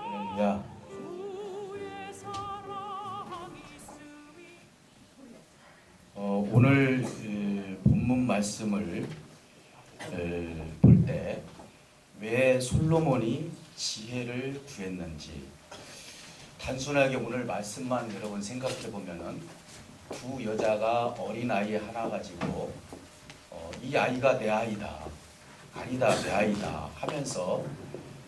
할렐루야. 오늘 본문 말씀을 볼 때 왜 솔로몬이 지혜를 구했는지, 단순하게 오늘 말씀만 여러분 생각해 보면은 두 여자가 어린 아이 하나 가지고 이 아이가 내 아이다, 아니다 내 아이다 하면서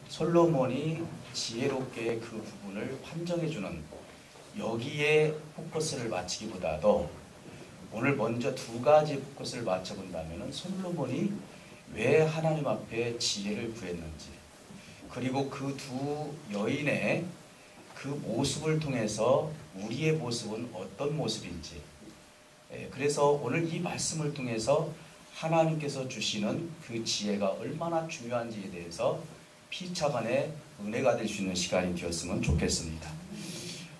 솔로몬이 지혜롭게 그 부분을 판정해 주는, 여기에 포커스를 맞추기보다도 오늘 먼저 두 가지 포커스를 맞춰본다면 솔로몬이 왜 하나님 앞에 지혜를 구했는지, 그리고 그 두 여인의 그 모습을 통해서 우리의 모습은 어떤 모습인지, 그래서 오늘 이 말씀을 통해서 하나님께서 주시는 그 지혜가 얼마나 중요한지에 대해서 피차간의 은혜가 될 수 있는 시간이 되었으면 좋겠습니다.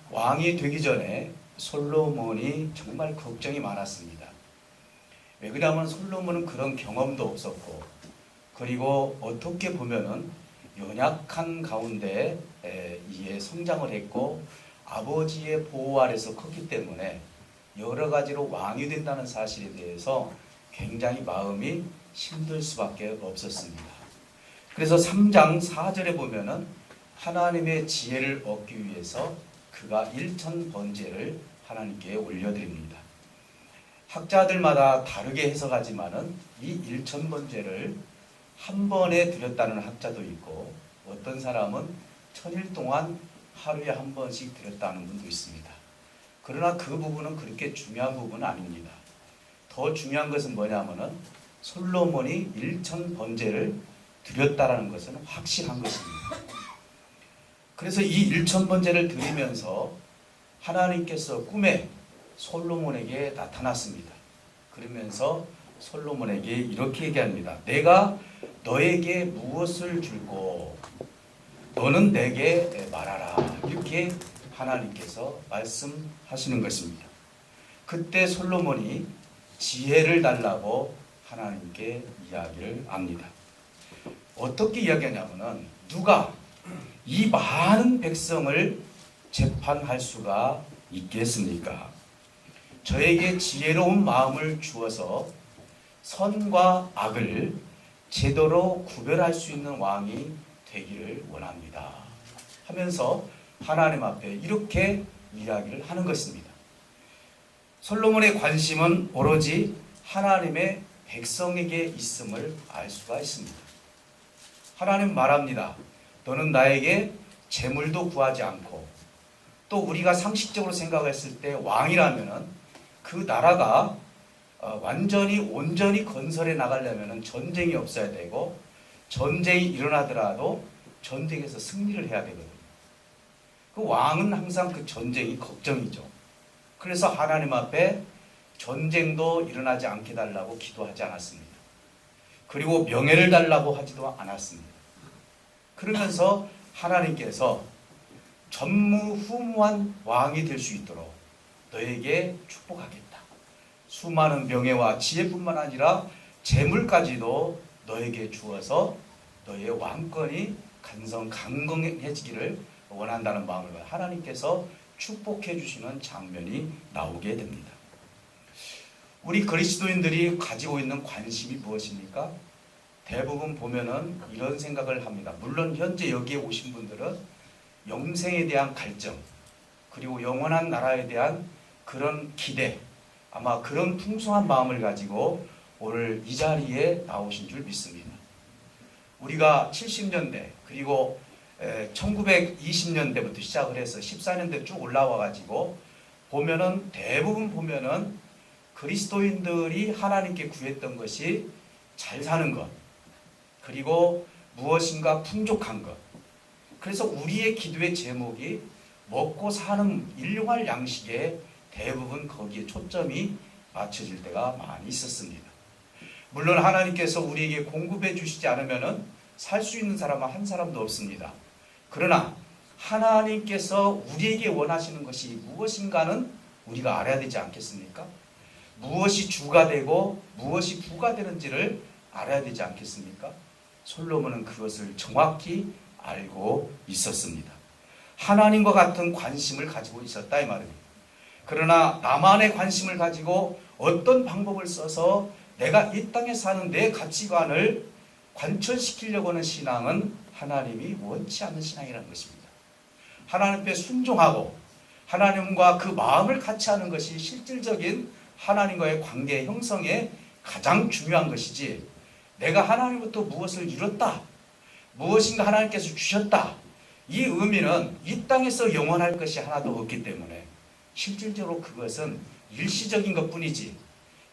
왕이 되기 전에 솔로몬이 정말 걱정이 많았습니다. 왜 그러냐면 솔로몬은 그런 경험도 없었고, 그리고 어떻게 보면은 연약한 가운데 이에 성장을 했고 아버지의 보호 아래서 컸기 때문에 여러 가지로 왕이 된다는 사실에 대해서 굉장히 마음이 힘들 수밖에 없었습니다. 그래서 3장 4절에 보면은 하나님의 지혜를 얻기 위해서 그가 1000번제를 하나님께 올려드립니다. 학자들마다 다르게 해석하지만은 이 1000번제를 한 번에 드렸다는 학자도 있고, 어떤 사람은 1000일 동안 하루에 한 번씩 드렸다는 분도 있습니다. 그러나 그 부분은 그렇게 중요한 부분은 아닙니다. 더 중요한 것은 뭐냐면은 솔로몬이 1000번제를 드렸다라는 것은 확실한 것입니다. 그래서 이 1000번제를 드리면서 하나님께서 꿈에 솔로몬에게 나타났습니다. 그러면서 솔로몬에게 이렇게 얘기합니다. 내가 너에게 무엇을 줄고 너는 내게 말하라. 이렇게 하나님께서 말씀하시는 것입니다. 그때 솔로몬이 지혜를 달라고 하나님께 이야기를 합니다. 어떻게 이야기하냐면은, 누가 이 많은 백성을 재판할 수가 있겠습니까? 저에게 지혜로운 마음을 주어서 선과 악을 제대로 구별할 수 있는 왕이 되기를 원합니다 하면서 하나님 앞에 이렇게 이야기를 하는 것입니다. 솔로몬의 관심은 오로지 하나님의 백성에게 있음을 알 수가 있습니다. 하나님 말합니다. 너는 나에게 재물도 구하지 않고, 또 우리가 상식적으로 생각했을 때 왕이라면은 그 나라가 완전히 온전히 건설해 나가려면 전쟁이 없어야 되고, 전쟁이 일어나더라도 전쟁에서 승리를 해야 되거든요. 그 왕은 항상 그 전쟁이 걱정이죠. 그래서 하나님 앞에 전쟁도 일어나지 않게 달라고 기도하지 않았습니다. 그리고 명예를 달라고 하지도 않았습니다. 그러면서 하나님께서 전무후무한 왕이 될 수 있도록 너에게 축복하겠다. 수많은 명예와 지혜뿐만 아니라 재물까지도 너에게 주어서 너의 왕권이 강건해지기를 원한다는 마음을 하나님께서 축복해 주시는 장면이 나오게 됩니다. 우리 그리스도인들이 가지고 있는 관심이 무엇입니까? 대부분 보면은 이런 생각을 합니다. 물론 현재 여기에 오신 분들은 영생에 대한 갈증, 그리고 영원한 나라에 대한 그런 기대, 아마 그런 풍성한 마음을 가지고 오늘 이 자리에 나오신 줄 믿습니다. 우리가 70년대 그리고 1920년대부터 시작을 해서 14년대 쭉 올라와 가지고 보면은 대부분 보면은 그리스도인들이 하나님께 구했던 것이 잘 사는 것, 그리고 무엇인가 풍족한 것. 그래서 우리의 기도의 제목이 먹고 사는 일용할 양식에 대부분 거기에 초점이 맞춰질 때가 많이 있었습니다. 물론 하나님께서 우리에게 공급해 주시지 않으면 살 수 있는 사람은 한 사람도 없습니다. 그러나 하나님께서 우리에게 원하시는 것이 무엇인가는 우리가 알아야 되지 않겠습니까? 무엇이 주가 되고 무엇이 부가 되는지를 알아야 되지 않겠습니까? 솔로몬은 그것을 정확히 알고 있었습니다. 하나님과 같은 관심을 가지고 있었다 이 말입니다. 그러나 나만의 관심을 가지고 어떤 방법을 써서 내가 이 땅에 사는 내 가치관을 관철시키려고 하는 신앙은 하나님이 원치 않는 신앙이라는 것입니다. 하나님께 순종하고 하나님과 그 마음을 같이 하는 것이 실질적인 하나님과의 관계 형성에 가장 중요한 것이지, 내가 하나님부터 무엇을 이뤘다, 무엇인가 하나님께서 주셨다, 이 의미는 이 땅에서 영원할 것이 하나도 없기 때문에 실질적으로 그것은 일시적인 것뿐이지,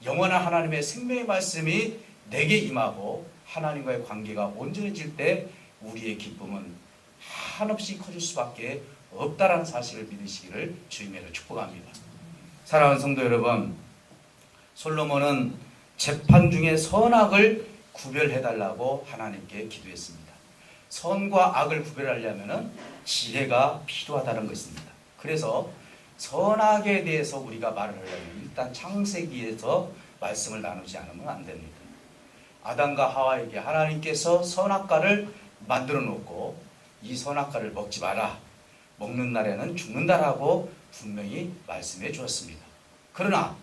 영원한 하나님의 생명의 말씀이 내게 임하고 하나님과의 관계가 온전해질 때 우리의 기쁨은 한없이 커질 수밖에 없다라는 사실을 믿으시기를 주님으로 축복합니다. 사랑하는 성도 여러분, 솔로몬은 재판 중에 선악을 구별해달라고 하나님께 기도했습니다. 선과 악을 구별하려면 지혜가 필요하다는 것입니다. 그래서 선악에 대해서 우리가 말을 하려면 일단 창세기에서 말씀을 나누지 않으면 안 됩니다. 아담과 하와에게 하나님께서 선악과를 만들어 놓고 이 선악과를 먹지 마라, 먹는 날에는 죽는다라고 분명히 말씀해 주었습니다. 그러나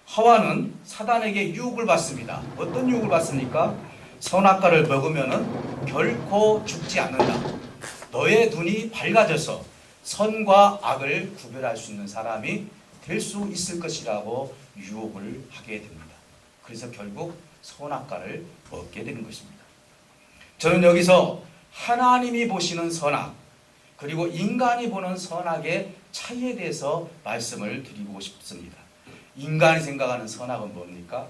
하와는 사단에게 유혹을 받습니다. 어떤 유혹을 받습니까? 선악과를 먹으면 결코 죽지 않는다. 너의 눈이 밝아져서 선과 악을 구별할 수 있는 사람이 될 수 있을 것이라고 유혹을 하게 됩니다. 그래서 결국 선악과를 먹게 되는 것입니다. 저는 여기서 하나님이 보시는 선악, 그리고 인간이 보는 선악의 차이에 대해서 말씀을 드리고 싶습니다. 인간이 생각하는 선악은 뭡니까?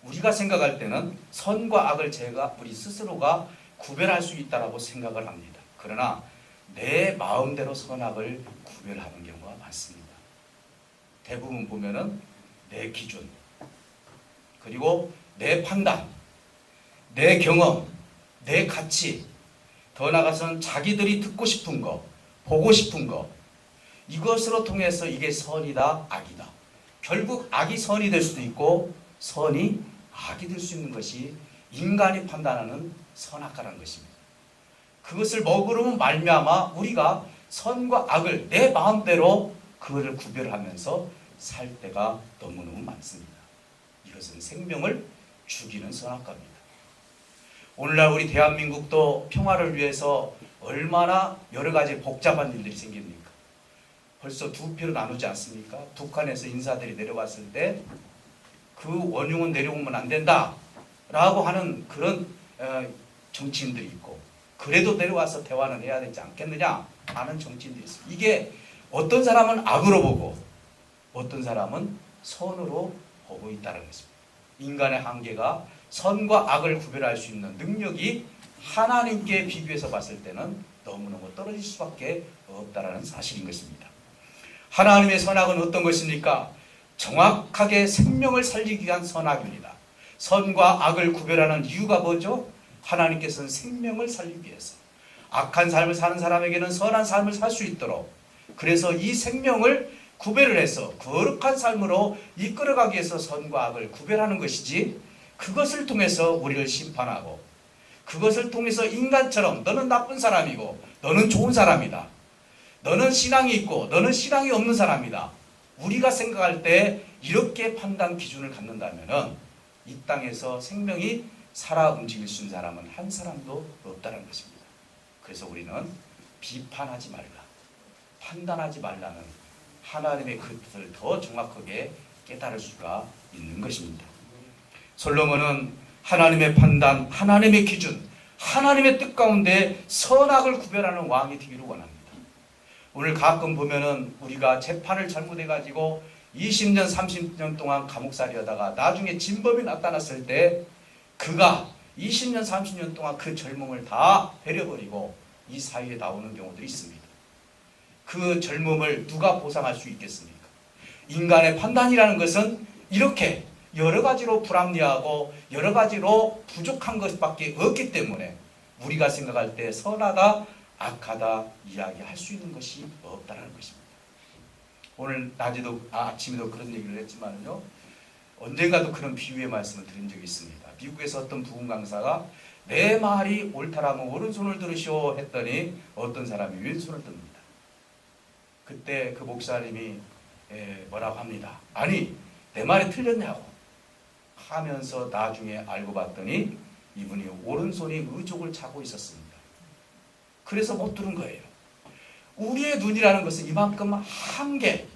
우리가 생각할 때는 선과 악을 우리 스스로가 구별할 수 있다고 생각을 합니다. 그러나 내 마음대로 선악을 구별하는 경우가 많습니다. 대부분 보면은 내 기준, 그리고 내 판단, 내 경험, 내 가치, 더 나아가서는 자기들이 듣고 싶은 거, 보고 싶은 거, 이것으로 통해서 이게 선이다, 악이다. 결국 악이 선이 될 수도 있고 선이 악이 될 수 있는 것이 인간이 판단하는 선악과라는 것입니다. 그것을 먹으로 말미암아 우리가 선과 악을 내 마음대로 그거를 구별하면서 살 때가 너무너무 많습니다. 이것은 생명을 죽이는 선악과입니다. 오늘날 우리 대한민국도 평화를 위해서 얼마나 여러 가지 복잡한 일들이 생깁니까? 벌써 두 표로 나누지 않습니까? 북한에서 인사들이 내려왔을 때 그 원흉은 내려오면 안 된다 라고 하는 그런 정치인들이 있고, 그래도 내려와서 대화는 해야 되지 않겠느냐 하는 정치인들이 있습니다. 이게 어떤 사람은 악으로 보고 어떤 사람은 선으로 보고 있다는 것입니다. 인간의 한계가 선과 악을 구별할 수 있는 능력이 하나님께 비교해서 봤을 때는 너무너무 떨어질 수밖에 없다는 사실인 것입니다. 하나님의 선악은 어떤 것입니까? 정확하게 생명을 살리기 위한 선악입니다. 선과 악을 구별하는 이유가 뭐죠? 하나님께서는 생명을 살리기 위해서 악한 삶을 사는 사람에게는 선한 삶을 살 수 있도록, 그래서 이 생명을 구별을 해서 거룩한 삶으로 이끌어가기 위해서 선과 악을 구별하는 것이지, 그것을 통해서 우리를 심판하고 그것을 통해서 인간처럼 너는 나쁜 사람이고 너는 좋은 사람이다, 너는 신앙이 있고 너는 신앙이 없는 사람이다, 우리가 생각할 때 이렇게 판단 기준을 갖는다면 이 땅에서 생명이 살아 움직일 수 있는 사람은 한 사람도 없다는 것입니다. 그래서 우리는 비판하지 말라, 판단하지 말라는 하나님의 그 뜻을 더 정확하게 깨달을 수가 있는 것입니다. 솔로몬은 하나님의 판단, 하나님의 기준, 하나님의 뜻 가운데 선악을 구별하는 왕이 되기를 원합니다. 오늘 가끔 보면은 우리가 재판을 잘못해가지고 20년, 30년 동안 감옥살이 하다가 나중에 진범이 나타났을 때 그가 20년, 30년 동안 그 젊음을 다 버려버리고 이 사회에 나오는 경우도 있습니다. 그 젊음을 누가 보상할 수 있겠습니까? 인간의 판단이라는 것은 이렇게 여러 가지로 불합리하고 여러 가지로 부족한 것밖에 없기 때문에 우리가 생각할 때 선하다, 악하다 이야기할 수 있는 것이 없다는 것입니다. 오늘 낮에도 아침에도 그런 얘기를 했지만요, 언젠가도 그런 비유의 말씀을 드린 적이 있습니다. 미국에서 어떤 부흥 강사가 내 말이 옳다라면 오른손을 들으시오 했더니 어떤 사람이 왼손을 듭니다. 그때 그 목사님이 뭐라고 합니다. 아니 내 말이 틀렸냐고 하면서 나중에 알고 봤더니 이분이 오른손이 의족을 차고 있었습니다. 그래서 못 들은 거예요. 우리의 눈이라는 것은 이만큼 한계,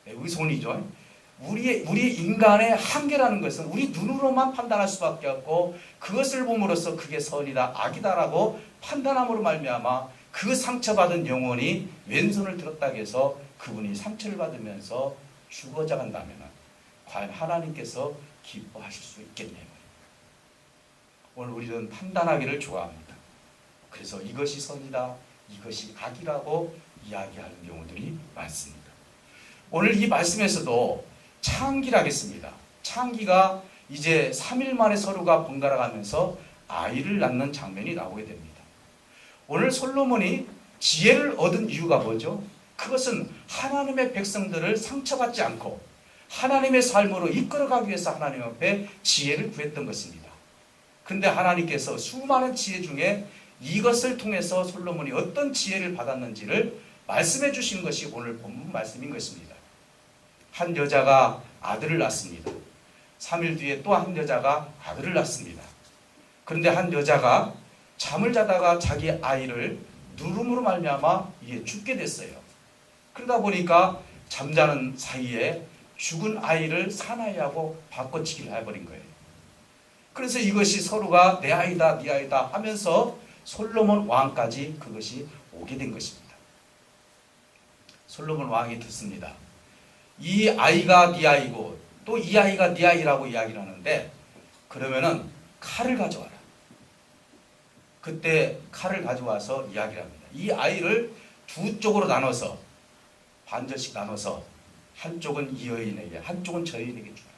의손이죠. 우리 인간의 한계라는 것은 우리 눈으로만 판단할 수밖에 없고 그것을 봄으로써 그게 선이다 악이다라고 판단함으로 말미암아 그 상처받은 영혼이 왼손을 들었다고 해서 그분이 상처를 받으면서 죽어져 간다면 과연 하나님께서 기뻐하실 수 있겠네요. 오늘 우리는 판단하기를 좋아합니다. 그래서 이것이 선이다 이것이 악이라고 이야기하는 경우들이 많습니다. 오늘 이 말씀에서도 창기를 하겠습니다. 창기가 이제 3일 만에 서로가 번갈아 가면서 아이를 낳는 장면이 나오게 됩니다. 오늘 솔로몬이 지혜를 얻은 이유가 뭐죠? 그것은 하나님의 백성들을 상처받지 않고 하나님의 삶으로 이끌어가기 위해서 하나님 앞에 지혜를 구했던 것입니다. 근데 하나님께서 수많은 지혜 중에 이것을 통해서 솔로몬이 어떤 지혜를 받았는지를 말씀해 주시는 것이 오늘 본문 말씀인 것입니다. 한 여자가 아들을 낳습니다. 3일 뒤에 또 한 여자가 아들을 낳습니다. 그런데 한 여자가 잠을 자다가 자기 아이를 누름으로 말미암아 이게 죽게 됐어요. 그러다 보니까 잠자는 사이에 죽은 아이를 사나이하고 바꿔치기를 해버린 거예요. 그래서 이것이 서로가 내 아이다 네 아이다 하면서 솔로몬 왕까지 그것이 오게 된 것입니다. 솔로몬 왕이 듣습니다. 이 아이가 네 아이고 또 이 아이가 네 아이라고 이야기를 하는데 그러면은 칼을 가져와라. 그때 칼을 가져와서 이야기를 합니다. 이 아이를 두 쪽으로 나눠서 반절씩 나눠서 한쪽은 이 여인에게 한쪽은 저 여인에게 주라.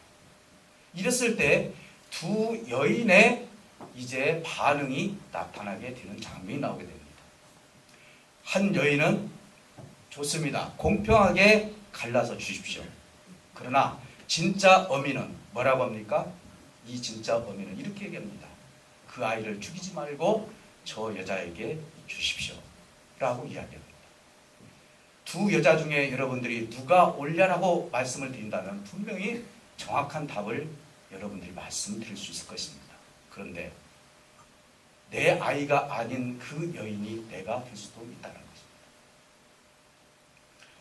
이랬을 때 두 여인의 이제 반응이 나타나게 되는 장면이 나오게 됩니다. 한 여인은 좋습니다. 공평하게 갈라서 주십시오. 그러나 진짜 어미는 뭐라고 합니까? 이 진짜 어미는 이렇게 얘기합니다. 그 아이를 죽이지 말고 저 여자에게 주십시오. 라고 이야기합니다. 두 여자 중에 여러분들이 누가 옳냐라고 말씀을 드린다면 분명히 정확한 답을 여러분들이 말씀드릴 수 있을 것입니다. 그런데 내 아이가 아닌 그 여인이 내가 될 수도 있다는 것입니다.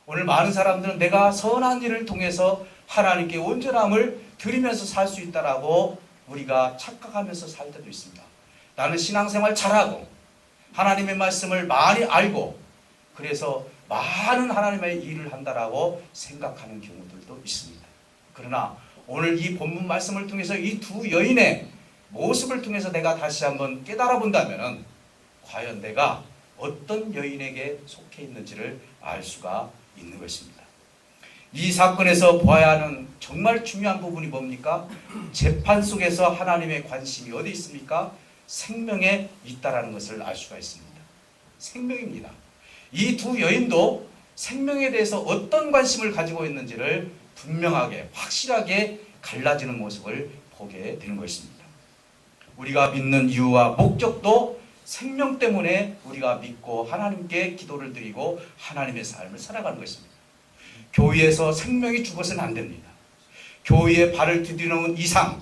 오늘 많은 사람들은 내가 선한 일을 통해서 하나님께 온전함을 드리면서 살 수 있다라고 우리가 착각하면서 살 때도 있습니다. 나는 신앙생활 잘하고 하나님의 말씀을 많이 알고 그래서 많은 하나님의 일을 한다라고 생각하는 경우들도 있습니다. 그러나 오늘 이 본문 말씀을 통해서 이 두 여인의 모습을 통해서 내가 다시 한번 깨달아 본다면 과연 내가 어떤 여인에게 속해 있는지를 알 수가 있는 것입니다. 이 사건에서 보아야 하는 정말 중요한 부분이 뭡니까? 재판 속에서 하나님의 관심이 어디 있습니까? 생명에 있다라는 것을 알 수가 있습니다. 생명입니다. 이 두 여인도 생명에 대해서 어떤 관심을 가지고 있는지를 분명하게 확실하게 갈라지는 모습을 보게 되는 것입니다. 우리가 믿는 이유와 목적도 생명 때문에 우리가 믿고 하나님께 기도를 드리고 하나님의 삶을 살아가는 것입니다. 교회에서 생명이 죽어서는 안 됩니다. 교회에 발을 디디놓은 이상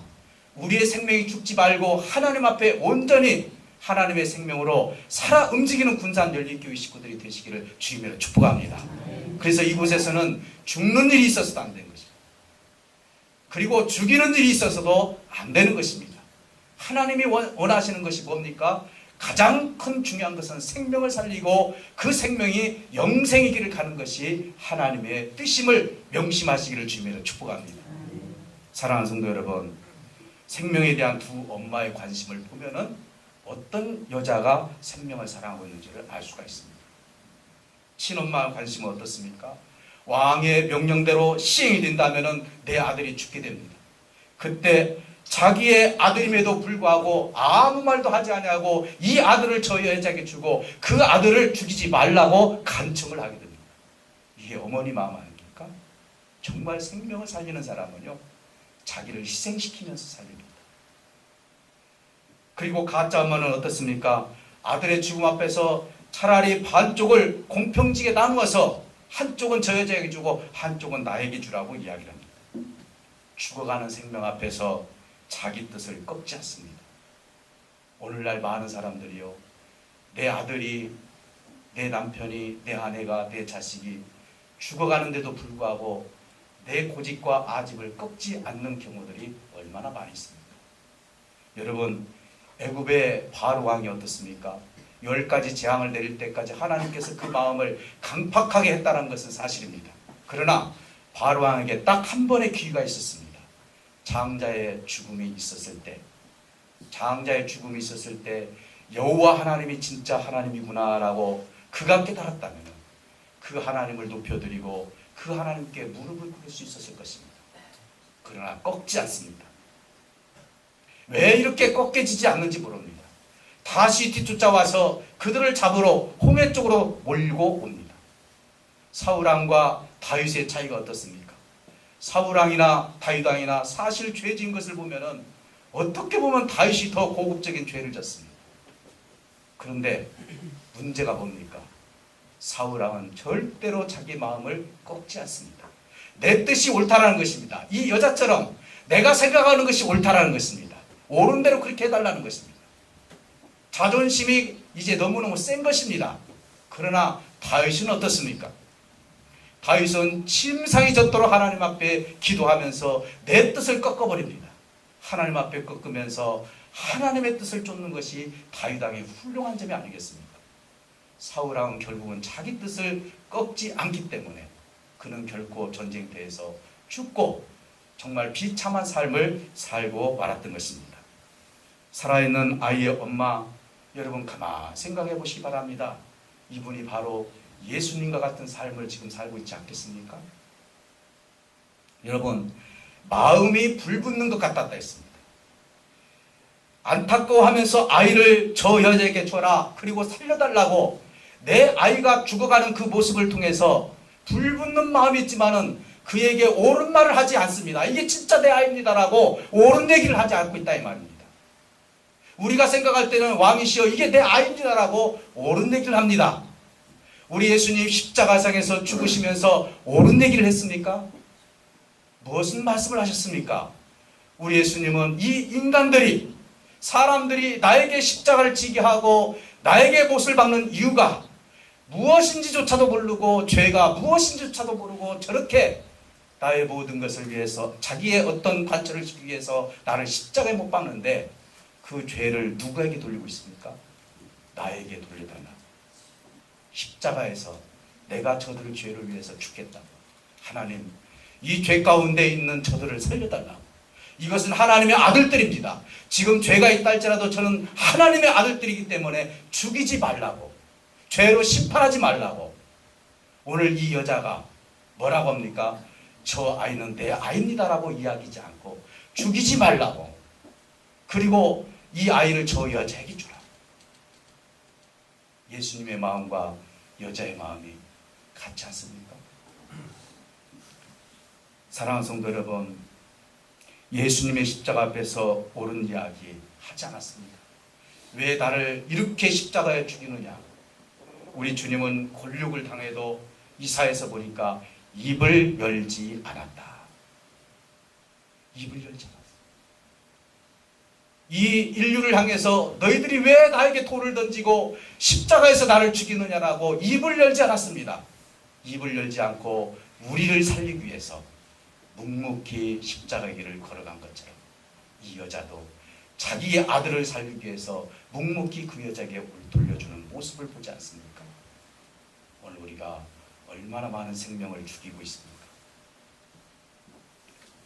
우리의 생명이 죽지 말고 하나님 앞에 온전히 하나님의 생명으로 살아 움직이는 군산 열린교회 식구들이 되시기를 주님으로 축복합니다. 그래서 이곳에서는 죽는 일이 있어서도 안 되는 것입니다. 그리고 죽이는 일이 있어서도 안 되는 것입니다. 하나님이 원하시는 것이 뭡니까? 가장 큰 중요한 것은 생명을 살리고 그 생명이 영생이기를 가는 것이 하나님의 뜻임을 명심하시기를 주님으로 축복합니다. 사랑하는 성도 여러분, 생명에 대한 두 엄마의 관심을 보면은 어떤 여자가 생명을 사랑하고 있는지를 알 수가 있습니다. 친엄마의 관심은 어떻습니까? 왕의 명령대로 시행이 된다면 내 아들이 죽게 됩니다. 그때 자기의 아들임에도 불구하고 아무 말도 하지 아니하고 이 아들을 저 여자에게 주고 그 아들을 죽이지 말라고 간청을 하게 됩니다. 이게 어머니 마음 아닙니까? 정말 생명을 살리는 사람은요 자기를 희생시키면서 살립니다. 그리고 가짜 엄마는 어떻습니까? 아들의 죽음 앞에서 차라리 반쪽을 공평지게 나누어서 한쪽은 저 여자에게 주고 한쪽은 나에게 주라고 이야기를 합니다. 죽어가는 생명 앞에서 자기 뜻을 꺾지 않습니다. 오늘날 많은 사람들이요, 내 아들이, 내 남편이, 내 아내가, 내 자식이 죽어가는데도 불구하고 내 고집과 아집을 꺾지 않는 경우들이 얼마나 많이 있습니까? 여러분, 애굽의 바로 왕이 어떻습니까? 10가지 재앙을 내릴 때까지 하나님께서 그 마음을 강팍하게 했다는 것은 사실입니다. 그러나 바로 왕에게 딱 한 번의 기회가 있었습니다. 장자의 죽음이 있었을 때, 장자의 죽음이 있었을 때 여호와 하나님이 진짜 하나님이구나라고 그가 깨달았다면 그 하나님을 높여드리고 그 하나님께 무릎을 꿇을 수 있었을 것입니다. 그러나 꺾지 않습니다. 왜 이렇게 꺾여지지 않는지 모릅니다. 다시 뒤쫓아와서 그들을 잡으러 홍해 쪽으로 몰고 옵니다. 사울왕과 다윗의 차이가 어떻습니까? 사울왕이나 다윗왕이나 사실 죄 지은 것을 보면은 어떻게 보면 다윗이 더 고급적인 죄를 졌습니다. 그런데 문제가 뭡니까? 사울왕은 절대로 자기 마음을 꺾지 않습니다. 내 뜻이 옳다라는 것입니다. 이 여자처럼 내가 생각하는 것이 옳다라는 것입니다. 옳은 대로 그렇게 해달라는 것입니다. 자존심이 이제 너무너무 센 것입니다. 그러나 다윗은 어떻습니까? 다윗은 침상이 젖도록 하나님 앞에 기도하면서 내 뜻을 꺾어버립니다. 하나님 앞에 꺾으면서 하나님의 뜻을 쫓는 것이 다윗왕의 훌륭한 점이 아니겠습니까? 사울왕은 결국은 자기 뜻을 꺾지 않기 때문에 그는 결코 전쟁터에서 죽고 정말 비참한 삶을 살고 말았던 것입니다. 살아있는 아이의 엄마, 여러분 가만 생각해 보시기 바랍니다. 이분이 바로 예수님과 같은 삶을 지금 살고 있지 않겠습니까? 여러분, 마음이 불붙는 것 같았다 했습니다. 안타까워하면서 아이를 저 여자에게 줘라, 그리고 살려달라고 내 아이가 죽어가는 그 모습을 통해서 불붙는 마음이 있지만은 그에게 옳은 말을 하지 않습니다. 이게 진짜 내 아이입니다라고 옳은 얘기를 하지 않고 있다 이 말입니다. 우리가 생각할 때는 왕이시여 이게 내 아이입니다라고 옳은 얘기를 합니다. 우리 예수님 십자가상에서 죽으시면서 옳은 얘기를 했습니까? 무슨 말씀을 하셨습니까? 우리 예수님은 이 인간들이, 사람들이 나에게 십자가를 지게 하고 나에게 못을 박는 이유가 무엇인지조차도 모르고 죄가 무엇인지조차도 모르고 저렇게 나의 모든 것을 위해서 자기의 어떤 관철을 지키기 위해서 나를 십자가에 못 박는데 그 죄를 누구에게 돌리고 있습니까? 나에게 돌려달라. 십자가에서 내가 저들의 죄를 위해서 죽겠다. 하나님, 이 죄 가운데 있는 저들을 살려달라고. 이것은 하나님의 아들들입니다. 지금 죄가 있다 할지라도 저는 하나님의 아들들이기 때문에 죽이지 말라고, 죄로 심판하지 말라고. 오늘 이 여자가 뭐라고 합니까? 저 아이는 내 아이입니다라고 이야기하지 않고 죽이지 말라고, 그리고 이 아이를 저 여자에게 주라. 예수님의 마음과 여자의 마음이 같지 않습니까? 사랑하는 성도 여러분, 예수님의 십자가 앞에서 옳은 이야기 하지 않았습니다. 왜 나를 이렇게 십자가에 죽이느냐? 우리 주님은 곤욕을 당해도 이사에서 보니까 입을 열지 않았다. 입을 열지 않았다. 이 인류를 향해서 너희들이 왜 나에게 돌을 던지고 십자가에서 나를 죽이느냐라고 입을 열지 않았습니다. 입을 열지 않고 우리를 살리기 위해서 묵묵히 십자가의 길을 걸어간 것처럼 이 여자도 자기의 아들을 살리기 위해서 묵묵히 그 여자에게 돌려주는 모습을 보지 않습니까? 오늘 우리가 얼마나 많은 생명을 죽이고 있습니까?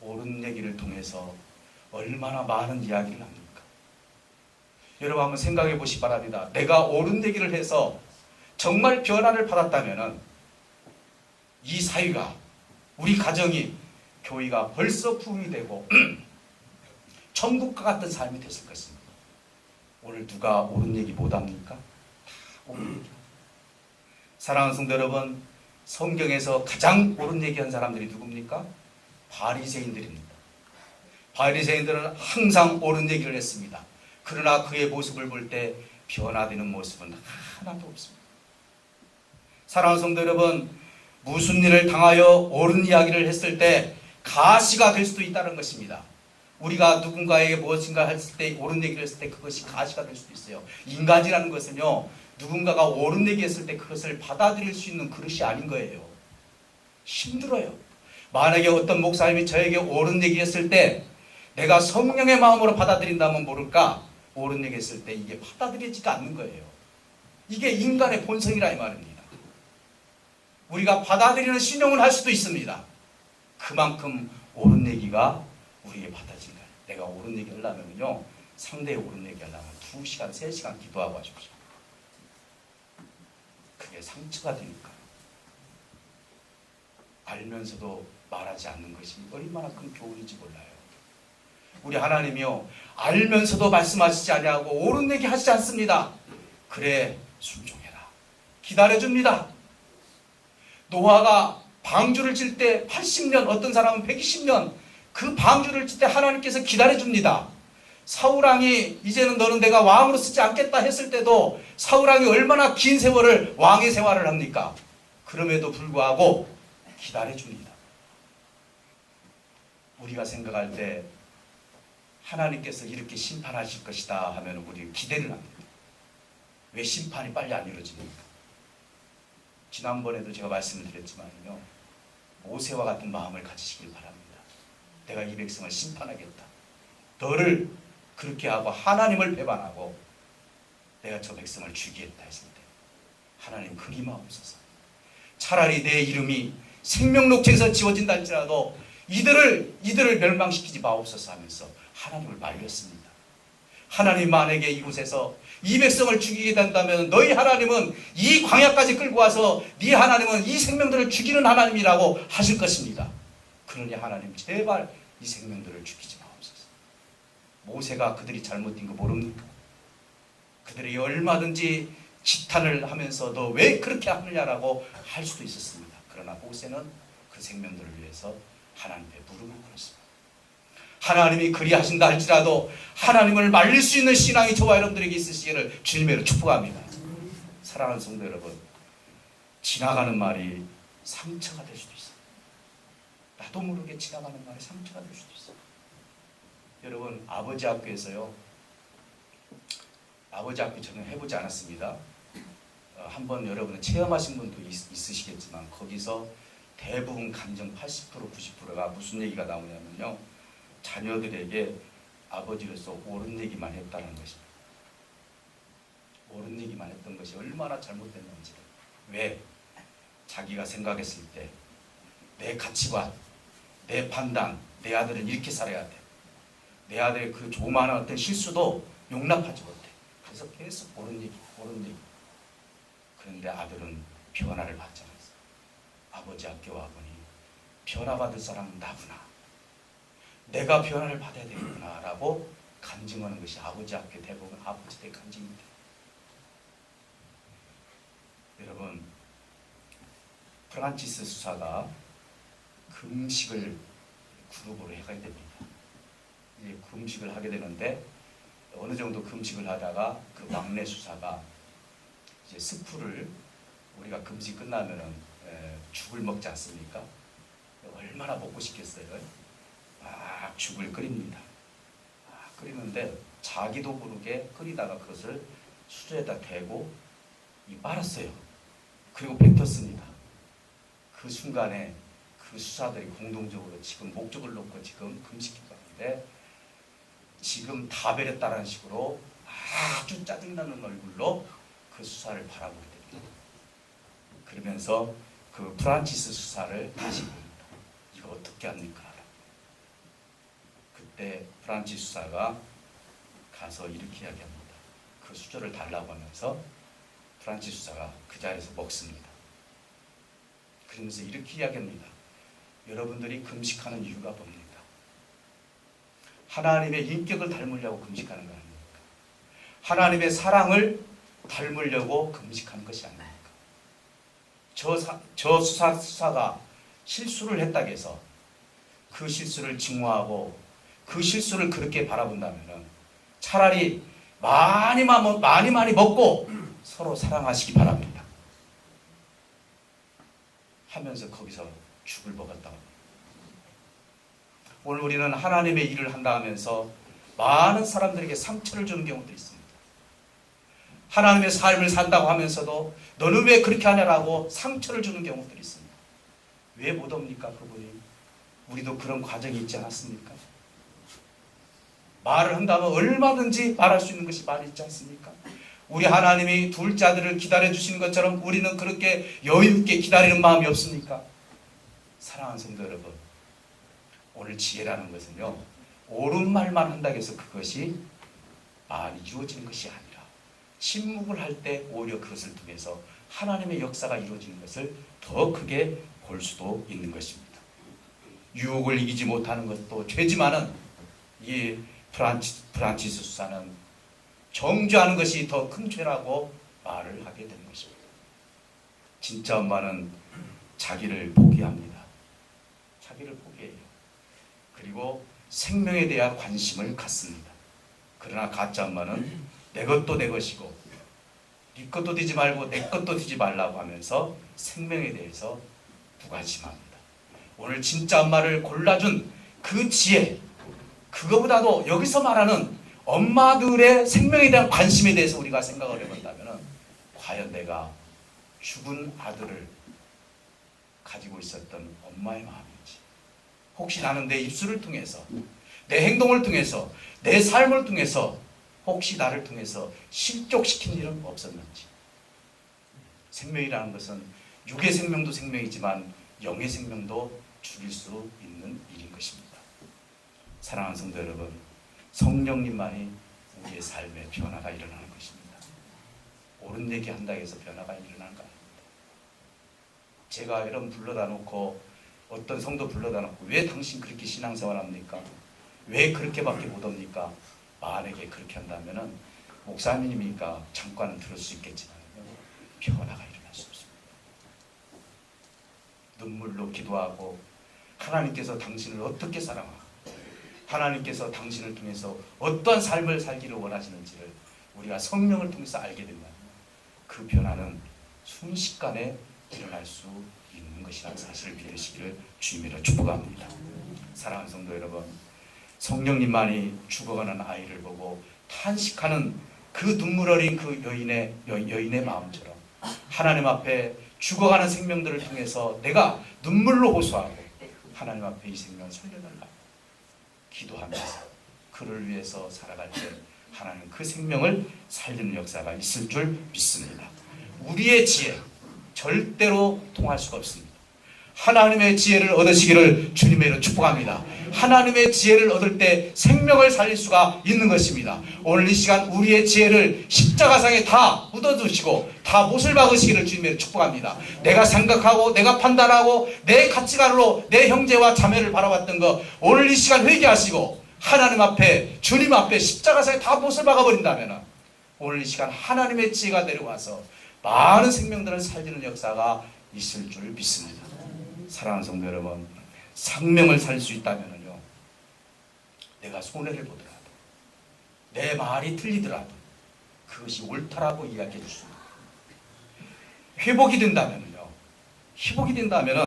옳은 얘기를 통해서 얼마나 많은 이야기를 합니까? 여러분 한번 생각해 보시기 바랍니다. 내가 옳은 얘기를 해서 정말 변화를 받았다면 이 사회가, 우리 가정이, 교회가 벌써 부흥이 되고 천국과 같은 삶이 됐을 것입니다. 오늘 누가 옳은 얘기 못합니까? 옳은 얘기. 사랑하는 성도 여러분, 성경에서 가장 옳은 얘기한 사람들이 누굽니까? 바리새인들입니다. 바리새인들은 항상 옳은 얘기를 했습니다. 그러나 그의 모습을 볼 때 변화되는 모습은 하나도 없습니다. 사랑하는 성도 여러분, 무슨 일을 당하여 옳은 이야기를 했을 때 가시가 될 수도 있다는 것입니다. 우리가 누군가에게 무엇인가 했을 때, 옳은 얘기를 했을 때 그것이 가시가 될 수도 있어요. 인간이라는 것은요, 누군가가 옳은 얘기 했을 때 그것을 받아들일 수 있는 그릇이 아닌 거예요. 힘들어요. 만약에 어떤 목사님이 저에게 옳은 얘기 했을 때 내가 성령의 마음으로 받아들인다면 모를까, 옳은 얘기 했을 때 이게 받아들여지가 않는 거예요. 이게 인간의 본성이라 이 말입니다. 우리가 받아들이는 신용을 할 수도 있습니다. 그만큼 옳은 얘기가 우리에게 받아진다. 내가 옳은 얘기 하려면요, 상대의 옳은 얘기 하려면 2시간, 3시간 기도하고 하십시오. 그게 상처가 되니까. 알면서도 말하지 않는 것이 얼마나 큰 교훈인지 몰라요. 우리 하나님이요, 알면서도 말씀하시지 아니하고 옳은 얘기 하시지 않습니다. 그래, 순종해라. 기다려줍니다. 노아가 방주를 칠 때 80년, 어떤 사람은 120년, 그 방주를 칠 때 하나님께서 기다려줍니다. 사울왕이 이제는 너는 내가 왕으로 쓰지 않겠다 했을 때도 사울왕이 얼마나 긴 세월을 왕의 생활을 합니까? 그럼에도 불구하고 기다려줍니다. 우리가 생각할 때 하나님께서 이렇게 심판하실 것이다 하면 우리 기대를 합니다. 왜 심판이 빨리 안 이루어집니까? 지난번에도 제가 말씀을 드렸지만요, 모세와 같은 마음을 가지시길 바랍니다. 내가 이 백성을 심판하겠다. 너를 그렇게 하고 하나님을 배반하고 내가 저 백성을 죽이겠다 했을 때 하나님 그리마옵소서. 차라리 내 이름이 생명록책에서 지워진다 할지라도 이들을 멸망시키지 마옵소서 하면서 하나님을 말렸습니다. 하나님 만약에 이곳에서 이 백성을 죽이게 된다면 너희 하나님은 이 광야까지 끌고 와서 네 하나님은 이 생명들을 죽이는 하나님이라고 하실 것입니다. 그러니 하나님 제발 이 생명들을 죽이지 마옵소서. 모세가 그들이 잘못된 거 모릅니까? 그들이 얼마든지 지탄을 하면서 너 왜 그렇게 하느냐라고 할 수도 있었습니다. 그러나 모세는 그 생명들을 위해서 하나님께 무릎을 꿇었습니다. 하나님이 그리하신다 할지라도 하나님을 말릴 수 있는 신앙이 저와 여러분들에게 있으시기를 주님으로 축복합니다. 사랑하는 성도 여러분, 지나가는 말이 상처가 될 수도 있어요. 나도 모르게 지나가는 말이 상처가 될 수도 있어요. 여러분, 아버지 학교에서요, 아버지 학교 저는 해보지 않았습니다. 한번 여러분은 체험하신 분도 있으시겠지만 거기서 대부분 감정 80% 90%가 무슨 얘기가 나오냐면요, 자녀들에게 아버지로서 옳은 얘기만 했다는 것입니다. 옳은 얘기만 했던 것이 얼마나 잘못됐는지. 왜? 자기가 생각했을 때 내 가치관, 내 판단, 내 아들은 이렇게 살아야 돼. 내 아들의 그 조그마한 어떤 실수도 용납하지 못해. 그래서 계속 옳은 얘기. 그런데 아들은 변화를 받지 않았어. 아버지 학교와 보니 변화받을 사람은 나구나. 내가 변화를 받아야 되겠구나 라고 간증하는 것이 아버지 학교 대부분 아버지들의 간증입니다. 여러분, 프란치스 수사가 금식을 그룹으로 해가야 됩니다. 이제 금식을 하게 되는데 어느 정도 금식을 하다가 그 막내 수사가 이제 스프를, 우리가 금식 끝나면은 죽을 먹지 않습니까? 얼마나 먹고 싶겠어요. 막 죽을 끓입니다. 끓이는데 자기도 모르게 끓이다가 그것을 수저에다 대고 빨았어요. 그리고 뱉었습니다. 그 순간에 그 수사들이 공동적으로 지금 목적을 놓고 지금 금식했는데 지금 다 베렸다는 식으로 아주 짜증나는 얼굴로 그 수사를 바라보게 됩니다. 그러면서 그 프란치스 수사를 다시 봅니다. 이거 어떻게 합니까? 그때 프란치스 수사가 가서 이렇게 이야기합니다. 그 수저를 달라고 하면서 프란치스 수사가 그 자리에서 먹습니다. 그러면서 이렇게 이야기합니다. 여러분들이 금식하는 이유가 뭡니까? 하나님의 인격을 닮으려고 금식하는 거 아닙니까? 하나님의 사랑을 닮으려고 금식하는 것이 아닙니까? 저 수사가 실수를 했다고 해서 그 실수를 증오하고 그 실수를 그렇게 바라본다면 차라리 많이 먹고 서로 사랑하시기 바랍니다. 하면서 거기서 죽을 먹었다고. 오늘 우리는 하나님의 일을 한다 하면서 많은 사람들에게 상처를 주는 경우도 있습니다. 하나님의 삶을 산다고 하면서도 너는 왜 그렇게 하냐라고 상처를 주는 경우들이 있습니다. 왜 못 옵니까 그분이? 우리도 그런 과정이 있지 않았습니까? 말을 한다면 얼마든지 말할 수 있는 것이 말이 있지 않습니까? 우리 하나님이 둘째 아들을 기다려주시는 것처럼 우리는 그렇게 여유있게 기다리는 마음이 없습니까? 사랑하는 성도 여러분, 오늘 지혜라는 것은요, 옳은 말만 한다고 해서 그것이 많이 이루어지는 것이 아니라 침묵을 할 때 오히려 그것을 통해서 하나님의 역사가 이루어지는 것을 더 크게 볼 수도 있는 것입니다. 유혹을 이기지 못하는 것도 죄지만은 이 프란치스 수사는 정죄하는 것이 더 큰 죄라고 말을 하게 되는 것입니다. 진짜 엄마는 자기를 포기합니다. 자기를 포기해요. 그리고 생명에 대한 관심을 갖습니다. 그러나 가짜 엄마는 내 것도 내 것이고 네 것도 되지 말고 내 것도 되지 말라고 하면서 생명에 대해서 무관심합니다. 오늘 진짜 엄마를 골라준 그 지혜, 그거보다도 여기서 말하는 엄마들의 생명에 대한 관심에 대해서 우리가 생각을 해본다면 과연 내가 죽은 아들을 가지고 있었던 엄마의 마음인지, 혹시 나는 내 입술을 통해서, 내 행동을 통해서, 내 삶을 통해서 혹시 나를 통해서 실족시킨 일은 없었는지. 생명이라는 것은 육의 생명도 생명이지만 영의 생명도 죽일 수 있는 일인 것입니다. 사랑하는 성도 여러분, 성령님만이 우리의 삶에 변화가 일어나는 것입니다. 옳은 얘기 한다고 해서 변화가 일어나는 거 아닙니다. 제가 여러분 불러다 놓고, 어떤 성도 불러다 놓고 왜 당신 그렇게 신앙생활 합니까? 왜 그렇게밖에 못 합니까? 만약에 그렇게 한다면 목사님이니까 잠깐은 들을 수 있겠지만 변화가 일어날 수 없습니다. 눈물로 기도하고 하나님께서 당신을 어떻게 사랑하고 하나님께서 당신을 통해서 어떠한 삶을 살기를 원하시는지를 우리가 성령을 통해서 알게 된다면 그 변화는 순식간에 일어날 수 있는 것이라는 사실을 믿으시기를 주님으로 축복합니다. 사랑하는 성도 여러분, 성령님만이 죽어가는 아이를 보고 탄식하는 그 눈물 어린 그 여인의 마음처럼 하나님 앞에 죽어가는 생명들을 통해서 내가 눈물로 호소하고 하나님 앞에 이 생명을 살려달라고 기도하면서 그를 위해서 살아갈 때 하나님 그 생명을 살리는 역사가 있을 줄 믿습니다. 우리의 지혜 절대로 통할 수가 없습니다. 하나님의 지혜를 얻으시기를 주님의 이름으로 축복합니다. 하나님의 지혜를 얻을 때 생명을 살릴 수가 있는 것입니다. 오늘 이 시간 우리의 지혜를 십자가상에 다 묻어두시고 다 못을 박으시기를 주님의 이름으로 축복합니다. 내가 생각하고 내가 판단하고 내 가치관으로 내 형제와 자매를 바라봤던 거 오늘 이 시간 회개하시고 하나님 앞에, 주님 앞에 십자가상에 다 못을 박아버린다면 오늘 이 시간 하나님의 지혜가 내려와서 많은 생명들을 살리는 역사가 있을 줄 믿습니다. 사랑하는 성도 여러분, 생명을 살 수 있다면요, 내가 손해를 보더라도 내 말이 틀리더라도 그것이 옳다라고 이야기해 주십니다. 회복이 된다면요,